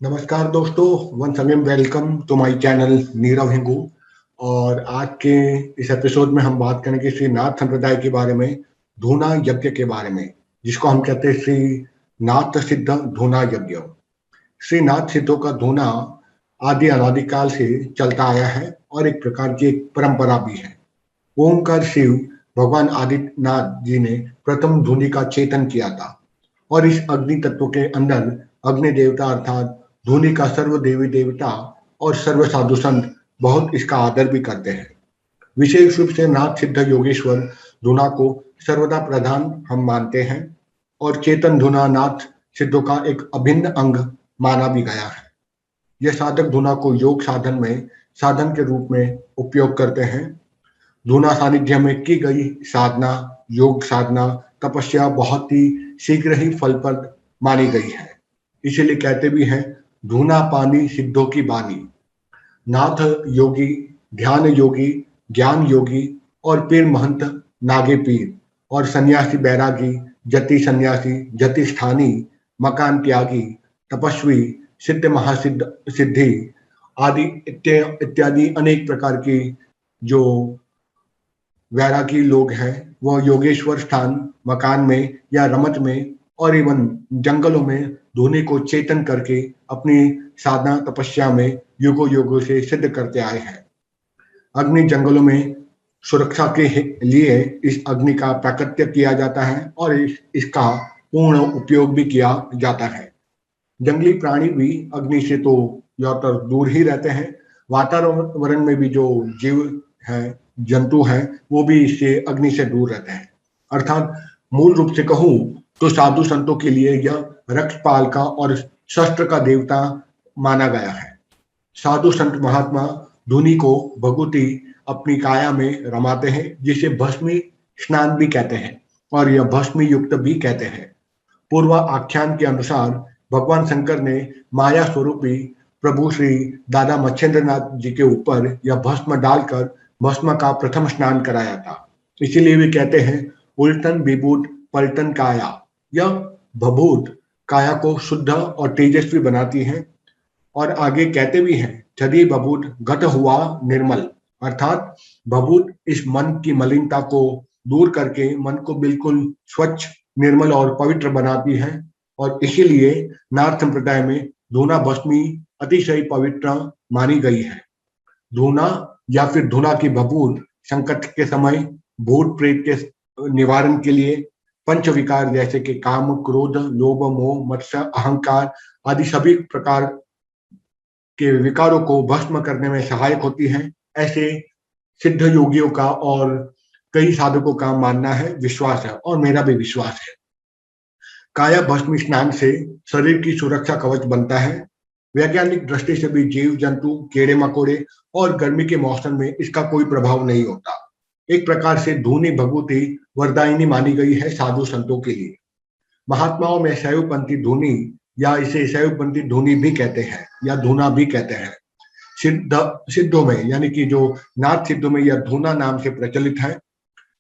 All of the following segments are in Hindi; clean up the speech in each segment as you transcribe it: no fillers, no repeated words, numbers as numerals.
नमस्कार दोस्तों, once again welcome to my channel Nirav Hingu. और आज के इस एपिसोड में हम बात करेंगे श्री नाथ संप्रदाय के बारे में, धूना यज्ञ के बारे में, जिसको हम कहते हैं श्री नाथ सिद्ध धूना यज्ञ। श्री नाथ सिद्धों का धूना आदि अनादिकाल से चलता आया है और एक प्रकार की एक परंपरा भी है। ओमकार शिव भगवान आदित्यनाथ जी ने प्रथम धुनी का चेतन किया था और इस अग्नि तत्व के अंदर अग्नि देवता अर्थात धुनी का सर्व देवी देवता और सर्व साधु संत बहुत इसका आदर भी करते हैं। विशेष रूप से नाथ सिद्ध योगेश्वर धुना को सर्वदा प्रधान हम मानते हैं और चेतन धुना नाथ सिद्धों का एक अभिन्न अंग माना भी गया है। यह साधक धुना को योग साधन में साधन के रूप में उपयोग करते हैं। धुना सानिध्य में की गई साधना, योग साधना, तपस्या बहुत ही शीघ्र ही फलप्रद मानी गई है। इसीलिए कहते भी हैं, धुना पानी सिद्धों की बानी। नाथ योगी, ध्यान योगी, ज्ञान योगी और पीर महंत नागे पीर और सन्यासी बैरागी, जति सन्यासी, जति स्थानी, मकान त्यागी, तपस्वी, सिद्ध महासिद्ध सिद्धि आदि इत्यादि अनेक प्रकार की जो वैरागी लोग हैं, वह योगेश्वर स्थान, मकान में या रमत में और एवं जंगलों में धुनी को चेतन करके अपनी साधना तपस्या में युगों युगों से सिद्ध करते आए हैं। अग्नि जंगलों में सुरक्षा के लिए इस अग्नि का प्राकट्य किया जाता है और इसका पूर्ण उपयोग भी किया जाता है। जंगली प्राणी भी अग्नि से तो ज्यादातर दूर ही रहते हैं। वातावरण में भी जो जीव है, जंतु हैं, वो भी इससे अग्नि से दूर रहते हैं। अर्थात मूल रूप से कहूं तो साधु संतों के लिए यह रक्षपाल का और शस्त्र का देवता माना गया है। साधु संत महात्मा धुनी को भगुती अपनी काया में रमाते हैं, जिसे भस्मी स्नान भी कहते हैं और यह भस्मी युक्त भी कहते हैं। पूर्व आख्यान के अनुसार भगवान शंकर ने माया स्वरूपी प्रभु श्री दादा मच्छेंद्रनाथ जी के ऊपर यह भस्म डालकर भस्म का प्रथम स्नान कराया था। इसीलिए वे कहते हैं, उल्टन विभूत पलटन काया। यह भभूत काया को शुद्ध और तेजस्वी बनाती है। और आगे कहते भी हैं, यदि भभूत घट हुआ निर्मल, अर्थात भभूत इस मन की मलिनता को दूर करके मन को बिल्कुल स्वच्छ, निर्मल और पवित्र बनाती है। और इसीलिए नाथ संप्रदाय में धूना भस्मी अतिशय पवित्र मानी गई है। धूना या फिर धूना की भभूत संकट के समय, भूत प्रेत के निवारण के लिए, पंच विकार जैसे कि काम, क्रोध, लोभ, मोह, मत्सर, अहंकार आदि सभी प्रकार के विकारों को भस्म करने में सहायक होती है। ऐसे सिद्ध योगियों का और कई साधकों का मानना है, विश्वास है और मेरा भी विश्वास है। काया भस्म स्नान से शरीर की सुरक्षा कवच बनता है। वैज्ञानिक दृष्टि से भी जीव जंतु, कीड़े मकोड़े और गर्मी के मौसम में इसका कोई प्रभाव नहीं होता। एक प्रकार से धूनी भभूति वरदायिनी मानी गई है साधु संतों के लिए। महात्माओं में शैवपंथी धुनी या इसे शैवपंथी धुनी भी कहते हैं या धुना भी कहते हैं। सिद्धों में यानी कि जो नाथ सिद्धों में यह धुना नाम से प्रचलित है।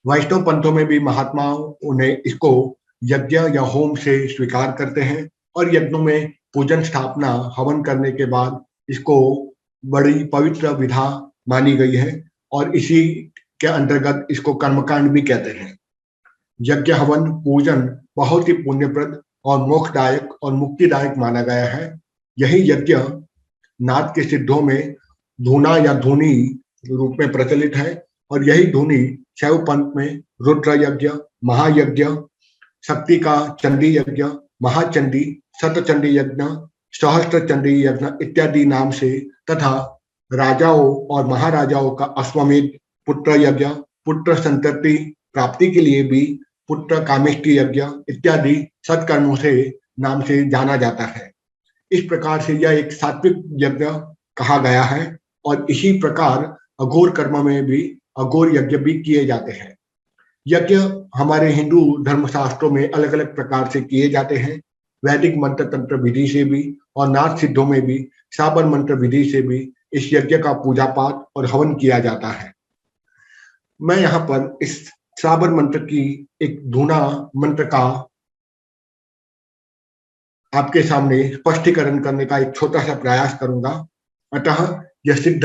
वैष्णव पंथों में भी महात्माओं उन्हें इसको यज्ञ या होम से स्वीकार करते हैं और यज्ञों में पूजन स्थापना हवन करने के बाद इसको बड़ी पवित्र विधा मानी गई है और इसी के अंतर्गत इसको कर्मकांड भी कहते हैं। यज्ञ हवन पूजन बहुत ही पुण्यप्रद और मोक्षदायक और मुक्तिदायक माना गया है। यही यज्ञ नाथ के सिद्धों में धूना या धुनी रूप में प्रचलित है और यही धुनी शैव पंथ में रुद्र यज्ञ, महायज्ञ, शक्ति का चंडी यज्ञ, महाचंडी, शतचंडी यज्ञ, सहस्त्र चंडी यज्ञ इत्यादि नाम से तथा राजाओं और महाराजाओं का अश्वमेध पुत्र यज्ञ, पुत्र संतति प्राप्ति के लिए भी पुत्र कामेष्टि यज्ञ इत्यादि सत्कर्मों से नाम से जाना जाता है। इस प्रकार से यह एक सात्विक यज्ञ कहा गया है और इसी प्रकार अघोर कर्म में भी अघोर यज्ञ भी किए जाते हैं। यज्ञ हमारे हिंदू धर्मशास्त्रों में अलग अलग प्रकार से किए जाते हैं। वैदिक मंत्र तंत्र विधि से भी और नाथ सिद्धों में भी साबर मंत्र विधि से भी इस यज्ञ का पूजा पाठ और हवन किया जाता है। मैं यहाँ पर इस साबर मंत्र की एक धूना मंत्र का आपके सामने स्पष्टीकरण करने का एक छोटा सा प्रयास करूंगा। अतः यह सिद्ध,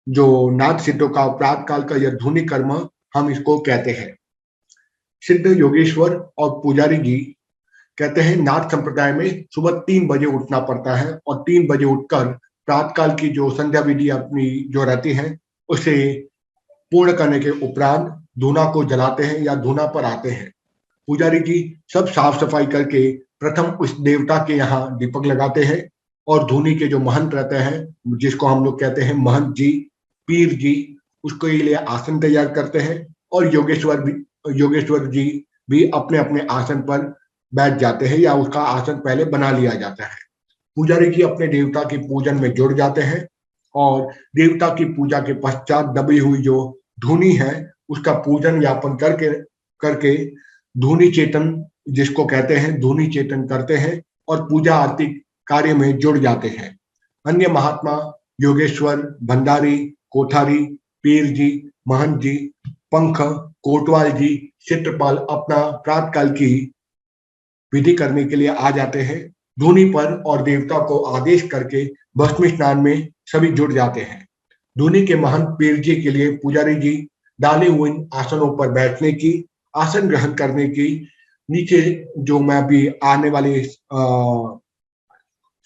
जो नाद सिद्धों का प्रातः काल का यह ध्वनि कर्म हम इसको कहते हैं। सिद्ध योगेश्वर और पुजारी जी कहते हैं नाथ संप्रदाय में सुबह 3 बजे उठना पड़ता है और 3 बजे उठकर प्रातःकाल की जो संध्या विधि अपनी जो रहती है उसे पूर्ण करने के उपरांत धूना को जलाते हैं या धूना पर आते हैं। पुजारी जी सब साफ सफाई करके प्रथम उस देवता के यहाँ दीपक लगाते हैं और धूनी के जो महंत रहते हैं, जिसको हम लोग कहते हैं महंत जी, पीर जी, उसके लिए आसन तैयार करते हैं और योगेश्वर जी भी अपने अपने आसन पर बैठ जाते हैं या उसका आसन पहले बना लिया जाता है। पुजारी जी अपने देवता के पूजन में जुड़ जाते हैं और देवता की पूजा के पश्चात दबी हुई जो धुनी है उसका पूजन यापन करके करके धुनी चेतन, जिसको कहते हैं धुनी चेतन करते हैं और पूजा आरती कार्य में जुड़ जाते हैं। अन्य महात्मा योगेश्वर, भंडारी, कोठारी, पीर जी, महंत जी, पंख, कोटवाल जी, चित्रपाल अपना प्रातःकाल की विधि करने के लिए आ जाते हैं। धूनी पर और देवता को आदेश करके भस्म स्नान में सभी जुड़ जाते हैं। धूनी के महंत पीर जी के लिए पुजारी जी डाले हुए आसनों पर बैठने की, आसन ग्रहण करने की, नीचे जो मैं भी आने वाले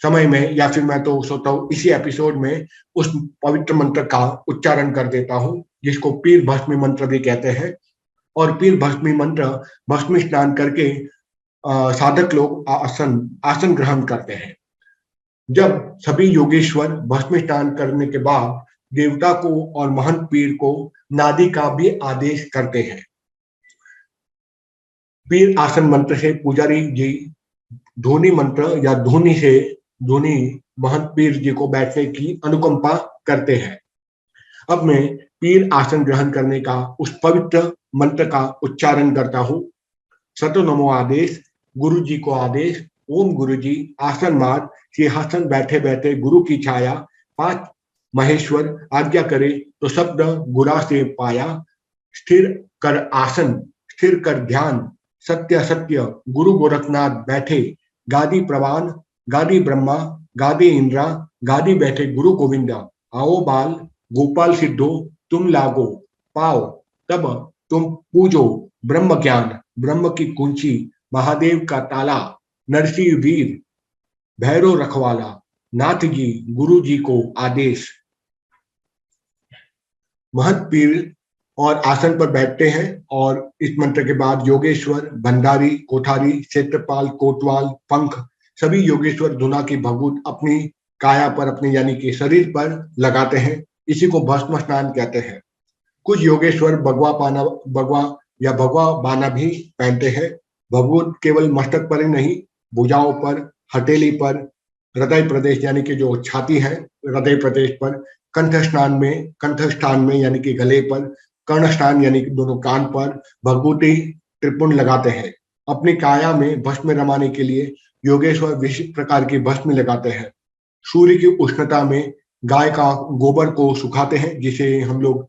समय में या फिर मैं तो सोचता हूँ इसी एपिसोड में उस पवित्र मंत्र का उच्चारण कर देता हूँ, जिसको पीर भस्मी मंत्र भी कहते हैं। और पीर भस्मी मंत्र भस्मी स्नान करके साधक लोग आसन ग्रहण करते हैं। जब सभी योगेश्वर भस्म स्नान करने के बाद देवता को और महंत पीर को नादी का भी आदेश करते हैं। पीर आसन मंत्र से पुजारी जी ध्वनि मंत्र या ध्वनि महंत पीर जी को बैठने की अनुकंपा करते हैं। अब मैं पीर आसन ग्रहण करने का उस पवित्र मंत्र का उच्चारण करता हूँ। सतो नमो आदेश, गुरु जी को आदेश, ओम गुरु जी आसन मार, सिंहासन बैठे बैठे गुरु की छाया, 5 महेश्वर आज्ञा करे तो शब्द गुरा से पाया, स्थिर कर आसन, स्थिर कर ध्यान, सत्य सत्य गुरु गोरखनाथ बैठे, गादी प्रवान, गादी ब्रह्मा, गादी इंद्रा, गादी बैठे गुरु गोविंदा, आओ बाल गोपाल सिद्धो तुम लागो पाओ, तब तुम पूजो ब्रह्म ज्ञान, ब्रह्म की कुंची, महादेव का ताला, नरसिंह वीर, भैरव रखवाला, नाथ जी गुरु जी को आदेश। महंत पीर और आसन पर बैठते हैं और इस मंत्र के बाद योगेश्वर, भंडारी, कोठारी, क्षेत्रपाल, कोतवाल, पंख सभी योगेश्वर धुना की भभूत अपनी काया पर, अपने यानी कि शरीर पर लगाते हैं। इसी को भस्म स्नान कहते हैं। कुछ योगेश्वर भगवा या भगवा बाना भी पहनते हैं। भभूत केवल मस्तक पर ही नहीं, भुजाओं पर, हथेली पर, हृदय प्रदेश यानी कि जो छाती है हृदय प्रदेश पर, कंठस्थान में यानी कि गले पर, कर्णस्थान यानी कि दोनों कान पर भभूति त्रिपुंड लगाते हैं। अपनी काया में भस्म रमाने के लिए योगेश्वर विशिष्ट प्रकार की भस्म लगाते हैं। सूर्य की उष्णता में गाय का गोबर को सुखाते हैं, जिसे हम लोग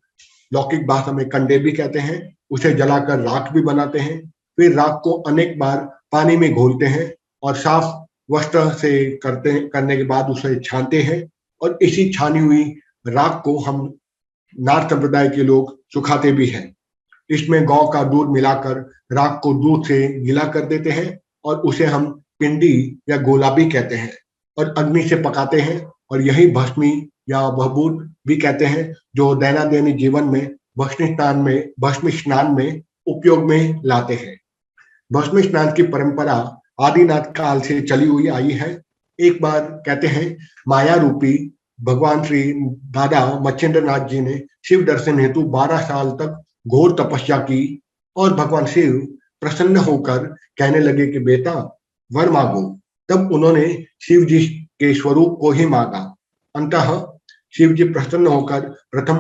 लौकिक भाषा में कंडे भी कहते हैं। उसे जलाकर राख भी बनाते हैं। फिर राख को अनेक बार पानी में घोलते हैं और साफ वस्त्र से करने के बाद उसे छानते हैं और इसी छानी हुई राख को हम नाथ संप्रदाय के लोग सुखाते भी हैं। इसमें गौ का दूध मिलाकर राख को दूध से गीला कर देते हैं और उसे हम पिंडी या गोला भी कहते हैं और अग्नि से पकाते हैं और यही भस्मी या भभूत भी कहते हैं, जो दैनिक जीवन में भस्म स्नान में उपयोग में लाते हैं। भस्म स्नान की परंपरा आदिनाथ काल से चली हुई आई है। एक बार कहते हैं माया रूपी भगवान श्री दादा मच्छिंद्र नाथ जी ने शिव दर्शन हेतु 12 साल तक घोर तपस्या की और भगवान शिव प्रसन्न होकर कहने लगे कि बेटा वर मांगो। तब उन्होंने शिव जी के स्वरूप को ही मांगा। अंततः शिव जी प्रसन्न होकर प्रथम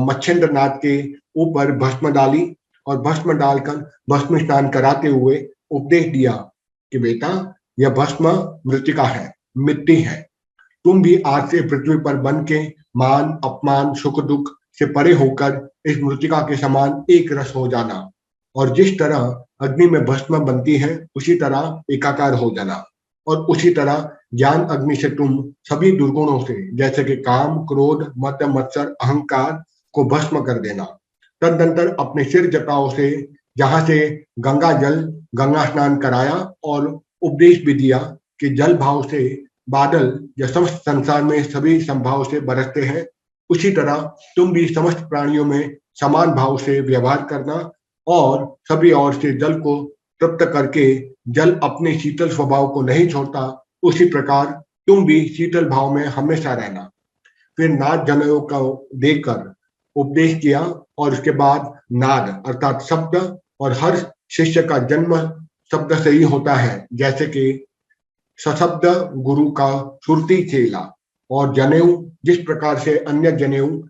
मच्छिंद्र नाथ के ऊपर भस्म डाली और भस्म डालकर भस्म स्नान कराते हुए उपदेश दिया कि बेटा यह भस्म मृतिका है, मिट्टी है। तुम भी आज से पृथ्वी पर बन के मान अपमान सुख दुख से परे होकर इस मृतिका के समान एक रस हो जाना। और जिस तरह अग्नि में भस्म बनती है उसी तरह एकाकार हो जाना। और उसी तरह ज्ञान अग्नि से तुम सभी दुर्गुणों से जैसे कि काम, क्रोध, मद, मत्सर, अहंकार को भस्म कर देना। तदनंतर अपने सिर जटाओं से जहां से गंगा जल, गंगा स्नान कराया और उपदेश भी दिया कि जल भाव से बादल या समस्त संसार में सभी संभाव से बरसते हैं, उसी तरह तुम भी समस्त प्राणियों में समान भाव से व्यवहार करना और सभी ओर से जल को तृप्त करके जल अपने शीतल स्वभाव को नहीं छोड़ता, उसी प्रकार तुम भी शीतल भाव में हमेशा रहना। फिर नाद जनेऊ का देकर उपदेश किया और उसके बाद नाद अर्थात शब्द, और हर शिष्य का जन्म शब्द से ही होता है, जैसे कि सशब्द गुरु का सुरती चेला। और जनेऊ जिस प्रकार से अन्य जनेऊ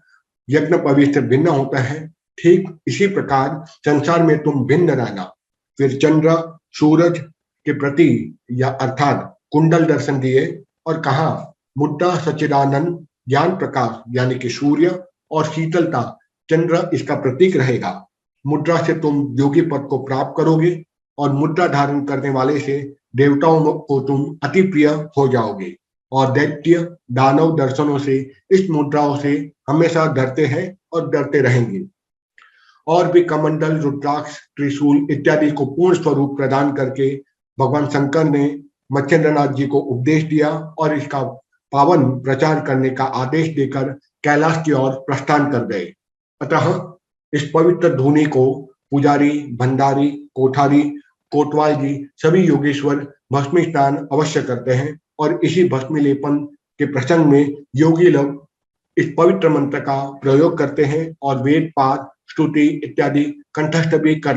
यज्ञ पवित्र से भिन्न होता है, ठीक इसी प्रकार संसार में तुम भिन्न रहना। फिर चंद्र सूरज के प्रति या अर्थात कुंडल दर्शन दिए और कहा मुद्दा सच्चिदानंद ज्ञान प्रकाश यानी कि सूर्य और शीतलता चंद्र इसका प्रतीक रहेगा। मुद्रा से तुम योगी पद को प्राप्त करोगे और मुद्रा धारण करने वाले से देवताओं को तुम अति प्रिय हो जाओगे। और दैत्य दानव दर्शनों से इस मुद्राओं से हमेशा डरते हैं और डरते रहेंगे। और भी कमंडल, रुद्राक्ष, त्रिशूल इत्यादि को पूर्ण स्वरूप प्रदान करके भगवान शंकर ने मच्छिंद्रनाथ जी को उपदेश दिया और इसका पावन प्रचार करने का आदेश देकर कैलाश की ओर प्रस्थान कर गए। अतः इस पवित्र धुनी को पुजारी, भंडारी, कोठारी, कोतवाल जी सभी योगेश्वर भस्मी स्नान अवश्य करते हैं और इसी भस्मी लेपन के प्रसंग में योगी लोग इस पवित्र मंत्र का प्रयोग करते हैं और वेद पाठ, स्तुति इत्यादि कंठस्थ भी कर